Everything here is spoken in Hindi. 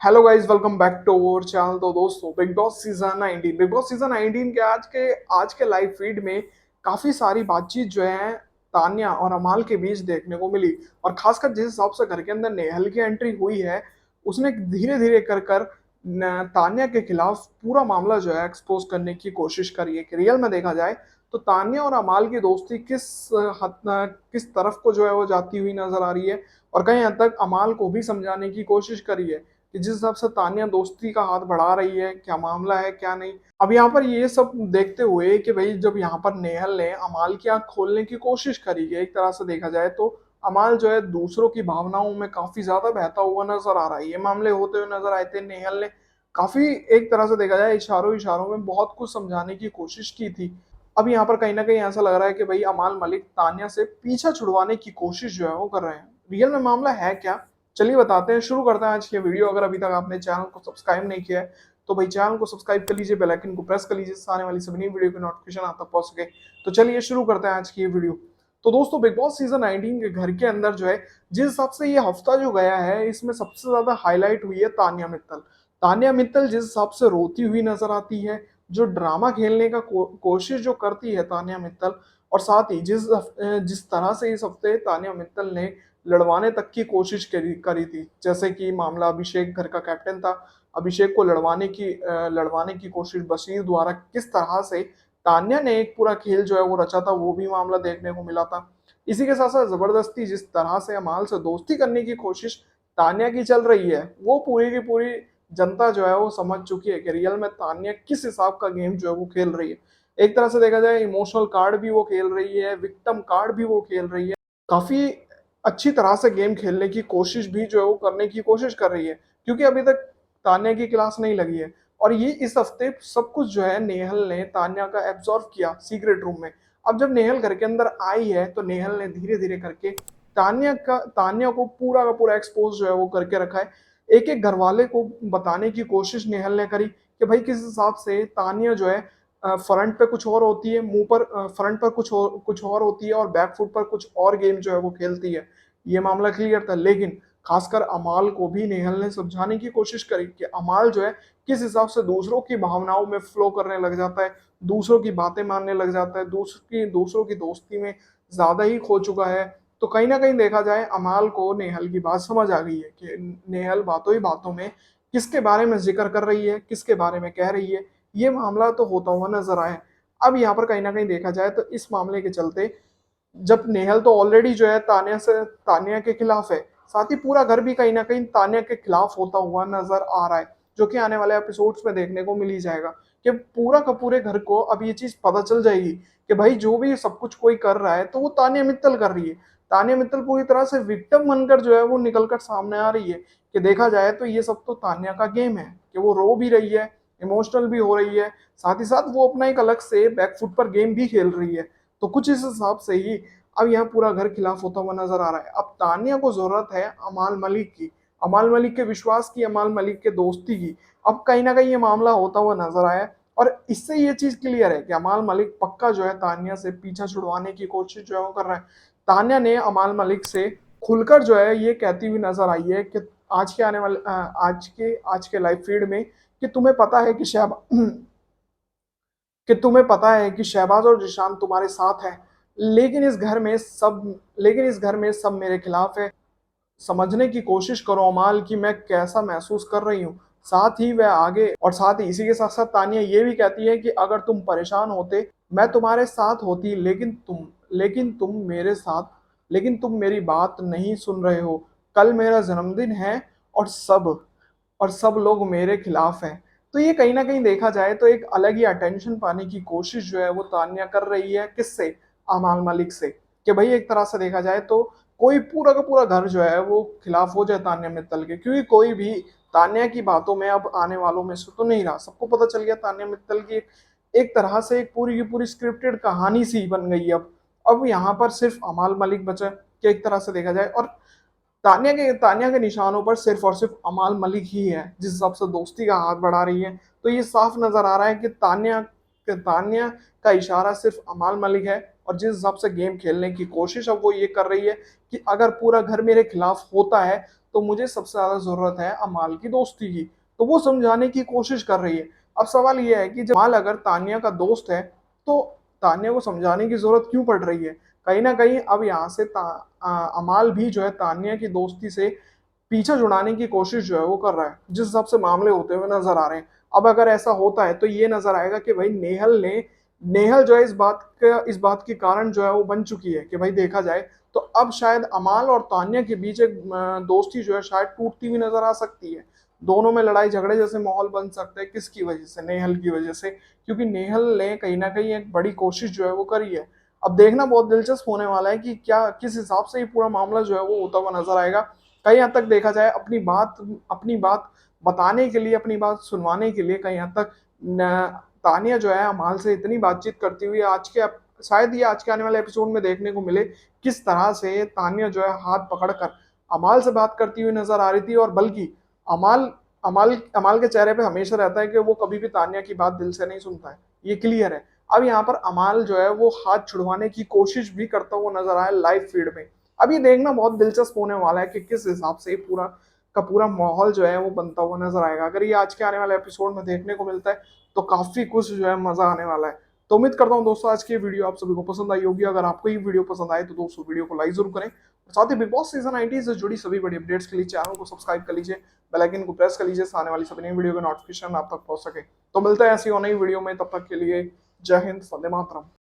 Hello guys, welcome back to our channel. तो दोस्तों, बिग बॉस सीजन 19 के आज के लाइव फीड में काफी सारी बातचीत जो है तान्या और अमाल के बीच देखने को मिली। और खासकर जिस हिसाब से घर के अंदर नेहल की एंट्री हुई है, उसने धीरे धीरे कर कर तान्या के खिलाफ पूरा मामला जो है एक्सपोज करने की कोशिश करी है कि रियल में देखा जाए तो तान्या और अमाल की दोस्ती किस तरफ को जो है वो जाती हुई नजर आ रही है। और कहीं हद तक अमाल को भी समझाने की कोशिश करी है कि जिस हिसाब से तानिया दोस्ती का हाथ बढ़ा रही है, क्या मामला है क्या नहीं। अब यहाँ पर ये सब देखते हुए कि भाई जब यहाँ पर नेहल ने अमाल की आंख खोलने की कोशिश करी है, एक तरह से देखा जाए तो अमाल जो है दूसरों की भावनाओं में काफी ज्यादा बहता हुआ नजर आ रहा है। ये मामले होते हुए नजर आए थे। नेहल ने काफी, एक तरह से देखा जाए, इशारों इशारों में बहुत कुछ समझाने की कोशिश की थी। अब यहाँ पर कहीं ना कहीं ऐसा लग रहा है कि भाई अमाल मलिक तानिया से पीछा छुड़वाने की कोशिश जो है वो कर रहे हैं। रियल में मामला है क्या? चलिए बताते हैं, शुरू करते हैं आज की वीडियो। अगर अभी तक आपने चैनल को सब्सक्राइब नहीं किया है तो भाई चैनल को सब्सक्राइब कर लीजिए, बेल आइकन को प्रेस कर लीजिए, आने वाली सभी नई वीडियो की नोटिफिकेशन आप तक पहुंच सके। तो चलिए शुरू करते हैं आज की ये वीडियो। तो दोस्तों, बिग बॉस सीजन 19 के घर के अंदर जो है, जिस हिसाब से ये हफ्ता जो गया है, इसमें सबसे ज्यादा हाईलाइट हुई है तानिया मित्तल। तानिया मित्तल जिस हिसाब से रोती हुई नजर आती है, जो ड्रामा खेलने का कोशिश जो करती है तानिया मित्तल, और साथ ही जिस तरह से इस हफ्ते तानिया मित्तल ने लड़वाने तक की कोशिश करी थी, जैसे कि मामला अभिषेक, घर का कैप्टन था, अभिषेक को लड़वाने की कोशिश बशीर द्वारा किस तरह से तान्या ने एक पूरा खेल जो है वो रचा था, वो भी मामला देखने को मिला था। इसी के साथ साथ जबरदस्ती जिस तरह से अमाल से दोस्ती करने की कोशिश तान्या की चल रही है, वो पूरी की पूरी जनता जो है वो समझ चुकी है कि रियल में तान्या किस हिसाब का गेम जो है वो खेल रही है। एक तरह से देखा जाए, इमोशनल कार्ड भी वो खेल रही है, विक्टिम कार्ड भी वो खेल रही है। काफी अच्छी तरह से गेम खेलने की कोशिश भी जो है वो करने की कोशिश कर रही है, क्योंकि अभी तक तान्या की क्लास नहीं लगी है। और ये इस हफ्ते सब कुछ जो है नेहल ने तान्या का एब्जॉर्व किया सीक्रेट रूम में। अब जब नेहल घर के अंदर आई है तो नेहल ने धीरे धीरे करके तान्या को पूरा का पूरा एक्सपोज जो है वो करके रखा है। एक एक घर वाले को बताने की कोशिश नेहल ने करी कि भाई किस हिसाब से तान्या जो है फ्रंट पे कुछ और होती है, मुंह पर फ्रंट पर कुछ और होती है, और बैक फुट पर कुछ और गेम जो है वो खेलती है। ये मामला क्लियर था। लेकिन खासकर अमाल को भी नेहल ने समझाने की कोशिश करी कि अमाल जो है किस हिसाब से दूसरों की भावनाओं में फ्लो करने लग जाता है, दूसरों की बातें मानने लग जाता है, दूसरों की दोस्ती में ज्यादा ही खो चुका है। तो कहीं ना कहीं देखा जाए, अमाल को नेहल की बात समझ आ गई है कि नेहल बातों ही बातों में किसके बारे में जिक्र कर रही है, किसके बारे में कह रही है। ये मामला तो होता हुआ नजर आया। अब यहाँ पर कहीं ना कहीं देखा जाए तो इस मामले के चलते, जब नेहल तो ऑलरेडी जो है तान्या के खिलाफ है, साथ ही पूरा घर भी कहीं ना कहीं तान्या के खिलाफ होता हुआ नजर आ रहा है, जो कि आने वाले एपिसोड्स में देखने को मिल ही जाएगा कि पूरा का पूरे घर को अब ये चीज पता चल जाएगी कि भाई जो भी सब कुछ कोई कर रहा है तो वो तान्या मित्तल कर रही है। तान्या मित्तल पूरी तरह से विक्टिम बनकर जो है वो निकल कर सामने आ रही है कि देखा जाए तो ये सब तो तान्या का गेम है, कि वो रो भी रही है, इमोशनल भी हो रही है, साथ ही साथ वो अपना एक अलग से बैकफुट पर गेम भी खेल रही है। तो कुछ इस हिसाब से ही अब यहाँ पूरा घर खिलाफ होता हुआ नजर आ रहा है। अब तानिया को जरूरत है अमाल मलिक की, अमाल मलिक के विश्वास की, अमाल मलिक के दोस्ती की। अब कहीं ना कहीं ये मामला होता हुआ नजर आया, और इससे ये चीज क्लियर है कि अमाल मलिक पक्का जो है तानिया से पीछा छुड़वाने की कोशिश जो है वो कर रहा है। तानिया ने अमाल मलिक से खुलकर जो है ये कहती हुई नजर आई है कि आज के लाइव फीड में कि तुम्हें पता है कि शहबाज और जिशान तुम्हारे साथ है, लेकिन इस घर में सब मेरे खिलाफ है। समझने की कोशिश करो अमाल की मैं कैसा महसूस कर रही हूँ। साथ ही इसी के साथ साथ तानिया ये भी कहती है कि अगर तुम परेशान होते मैं तुम्हारे साथ होती, लेकिन तुम मेरे साथ लेकिन तुम मेरी बात नहीं सुन रहे हो। कल मेरा जन्मदिन है और सब लोग मेरे खिलाफ हैं। तो ये कहीं ना कहीं देखा जाए तो एक अलग ही अटेंशन पाने की कोशिश जो है वो तान्या कर रही है, किससे? अमाल मलिक से। कि भाई एक तरह से देखा जाए तो कोई पूरा का पूरा घर जो है वो खिलाफ हो जाए तान्या मित्तल के, क्योंकि कोई भी तान्या की बातों में अब आने वालों में से तो नहीं रहा। सबको पता चल गया तान्या मित्तल की एक तरह से एक पूरी की पूरी स्क्रिप्टेड कहानी सी बन गई है। अब यहाँ पर सिर्फ अमाल मलिक बचा कि एक तरह से देखा जाए, और तान्या के निशानों पर सिर्फ और सिर्फ अमाल मलिक ही है जिस हिसाब से दोस्ती का हाथ बढ़ा रही है। तो ये साफ नजर आ रहा है कि तान्या का इशारा सिर्फ अमाल मलिक है, और जिस हिसाब से गेम खेलने की कोशिश अब वो ये कर रही है कि अगर पूरा घर मेरे खिलाफ होता है तो मुझे सबसे ज्यादा जरूरत है अमाल की दोस्ती की। तो वो समझाने की कोशिश कर रही है। अब सवाल ये है कि जब अमाल अगर तान्या का दोस्त है तो तान्या को समझाने की जरूरत क्यों पड़ रही है? कहीं ना कहीं अब यहाँ से अमाल भी जो है तान्या की दोस्ती से पीछा छुड़ाने की कोशिश जो है वो कर रहा है, जिस हिसाब से मामले होते हुए नजर आ रहे हैं। अब अगर ऐसा होता है तो ये नजर आएगा कि भाई नेहल जो है इस बात के कारण जो है वो बन चुकी है कि भाई देखा जाए तो अब शायद अमाल और तान्या के बीच एक दोस्ती जो है शायद टूटती हुई नजर आ सकती है। दोनों में लड़ाई झगड़े जैसे माहौल बन सकते हैं। किसकी वजह से? नेहल की वजह से, क्योंकि नेहल ने कहीं ना कहीं एक बड़ी कोशिश जो है वो करी है। अब देखना बहुत दिलचस्प होने वाला है कि क्या किस हिसाब से ये पूरा मामला जो है वो होता हुआ नजर आएगा। कहीं हद तक देखा जाए अपनी बात बताने के लिए, अपनी बात सुनवाने के लिए कहीं हद तक तानिया जो है अमाल से इतनी बातचीत करती हुई शायद ये आज के आने वाले एपिसोड में देखने को मिले, किस तरह से तानिया जो है हाथ पकड़कर अमाल से बात करती हुई नजर आ रही थी। और बल्कि अमाल अमाल अमाल के चेहरे पे हमेशा रहता है कि वो कभी भी तानिया की बात दिल से नहीं सुनता है, ये क्लियर है। अब यहाँ पर अमाल जो है वो हाथ छुड़वाने की कोशिश भी करता हुआ नजर आया लाइव फीड में। अब ये देखना बहुत दिलचस्प होने वाला है कि किस हिसाब से पूरा का पूरा माहौल जो है वो बनता हुआ नजर आएगा। अगर ये आज के आने वाले एपिसोड में देखने को मिलता है तो काफी कुछ जो है मजा आने वाला है। तो उम्मीद करता हूँ दोस्तों आज की ये वीडियो आप सभी को पसंद आई होगी। अगर आपको ये वीडियो पसंद आए तो दोस्तों वीडियो को लाइक जरूर करें, और साथ ही बिग बॉस सीजन 19 से जुड़ी सभी बड़ी अपडेट्स के लिए चैनल को सब्सक्राइब कर लीजिए, बेल आइकन को प्रेस कर लीजिए, आने वाली सभी नई वीडियो का नोटिफिकेशन आप तक पहुंच सके। तो मिलते हैं ऐसी और नई वीडियो में, तब तक के लिए जय हिंद, वंदे मातरम।